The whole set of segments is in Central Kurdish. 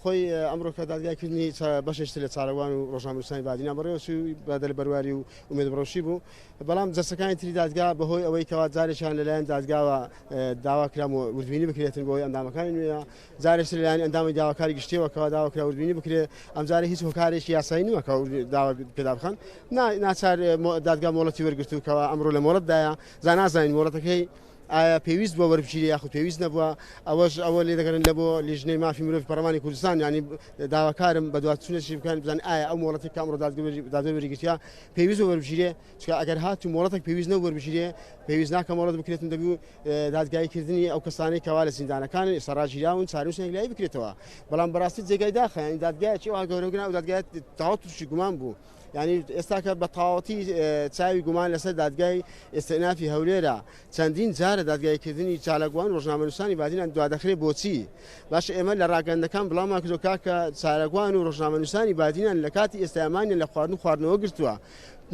خۆی ئەمڕۆ کە دادگایکردنی بەشێشتر لە چارەوان و ڕۆژنامەنووسانی بادینە بەڕێوەچوو بەدەل بەرواری و ومێدبڕۆشی بوو بەڵام جەستەکانی تری دادگا بەهۆی ئەوەی کەوا جارێکیان لەلایەن دادگاوە داواکرام و وردبینی بکرێتن بۆی ئەندامەکانی نوێە جارێکتر لەلایەن ئەندامی داواکاری گشتیەوە کەوا داواکرا وردبینی بکرێت ئەم جارە هیچ هۆکارێکی یاسایی نووە کە داوا پێدا بخەن ناچار دادگا مۆڵەتی وەرگرتو کەوا ئەمڕۆ لە مۆڵەتدایە زان نازانین مۆڵەتەکەی ئایا پێویست بۆ وەربگیری یاخود پێویست نەبووە ئەوە لێ دەگەڕن لە بۆ لیژنەی مافی مرۆڤی پەرلەمانی کوردستان ینی داواکارم بە دواتچوونێکی بکەن بزان ئایا ئەو مۆڵەتی کە ئەمڕۆ دادگای وەرگرتیا پێویست بۆ وەربگیرێ چکە ئەگەر هاتوو مۆڵەتێک پێویست نەبوو وەربگیرێ پێویست ناکە مۆڵەت بکرێتن دەبوو دادگایکردنی ئەو کەسانەی کەوا لە زیندانەکانن ئێستا ڕاگیراون چارەنووسێک لای بکرێتەوە بەڵام بەڕاستی جێگای داخە ینی دادگایەکی وا گەورەگرا و دادگای تەواو تووشی گومان بوو ینی ئێستا کە بە تەواوەتی چاوی گومان لەسەر دادگای ئێستئینافی هەولێرە چەندین جارە دادگایکردنی چالاکوان ڕۆژنامەنووسانی بادینان دوادەخرێ بۆچی باش ئێمە لە ڕاگەندەکان بڵاومان کردو کاکە چالاکوان و ڕۆژنامەنووسانی بادینان لە کاتی ئێستامانیان لە خواردنەوە گرتووە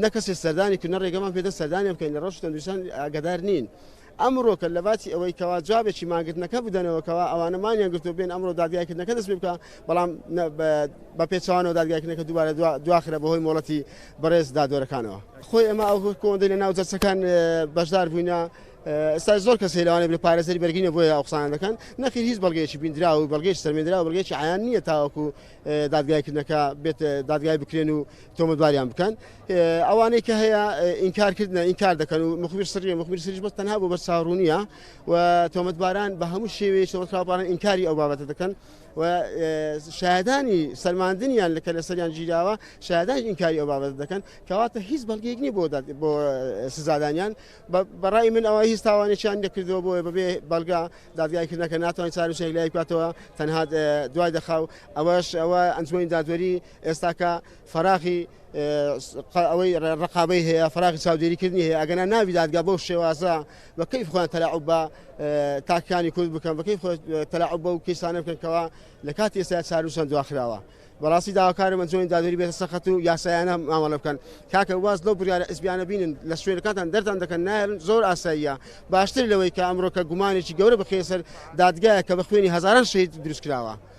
نەکەسێ سەردانی کردن ڕێگەمان پێدە سەردانی بکەین لە ڕۆژ تەندروستان ئاگادار نین ئەمڕۆ کە لە باتی ئەوەی کەوا جوابێکی ماگرتنەکە بدەنەوەکەوە ئەوانەمانیان گرتو بێن ئەمڕۆ دادگایکردنەکە دەست پێ بکە بەڵام بە پێچوانەوە دادگایکردنەکە دووبارە دواخرە بەهۆی مۆڵەتی بەڕێز دادوەرەکانەوە خۆی ئەمە ئەو کۆندەی لە ناو جەرچەکان بەشدار بووینە ئێستا زۆر کەسێ لەوانەیە بە پارێزەری بەرگینە بۆیە ئەو قسانە دەکەن نەخیر هیچ بەڵگەیەکی بیندرا و بەڵگەیەکی سەرمێنرا و بەڵگەیەکی عیان نییە تاوەکو دادگایکردنەکە بێت دادگای بکرێن و تۆمەتباریان بکەن ئەوانەی کە هەیە ئینکارکردنە ئینکار دەکەن و مخبیر سریش بەس تەنها بۆ بەر چاڕوونیە و تۆمەتباران بە هەموو شێوەیەکی تۆمەتباران ئینکاری ئەو بابەتە دەکەن و شاهدانی سەرماندنیان لەکە لەسەریان گیراوە شاهدانی ئینکاری ئەو بابەتە دەکەن کەواتە هیچ بەڵگەیەک نییە بۆ سزادانیان بەڕای من ئەوە هیچ تاوانێکیان نەکردەوە بۆیە بەبێ بەڵگا دادگایکردنەکە ناتوانین چارەنووسێک لای بکاتەوە تەنها دوای دەخاو ئەوە ئەنجومەی دادوەری ئێستاکە فەراغی ئەوەی ڕقابەی هەیە فەراغی چاودێریکردنی هەیە ئەگەنا ناوی دادگا بەو شێوازە بە کەیف خۆیان تەلاعوب بە تاکیانی کورد بکەن بە کەیف تەلاعوب بە و کەیسانە بکەنکەوە لە کاتی ئێستا چارەنووسان دواخراوە بەڕاستی داواکارم ئەنجومەی دادوەری بێتە سەخت و یاسایانە مامەڵە بکەن کاکە واز لەو بڕیارە ئەسبیانە بینن لە شوێنەکانتان دەرتان دەکەن نایەن زۆر ئاساییە باشتر لەوەی کە ئەمڕۆ کە گومانێکی گەورە بخێ سەر دادگایە کە بە خوێنی هەزاران شەهید دروست کراوە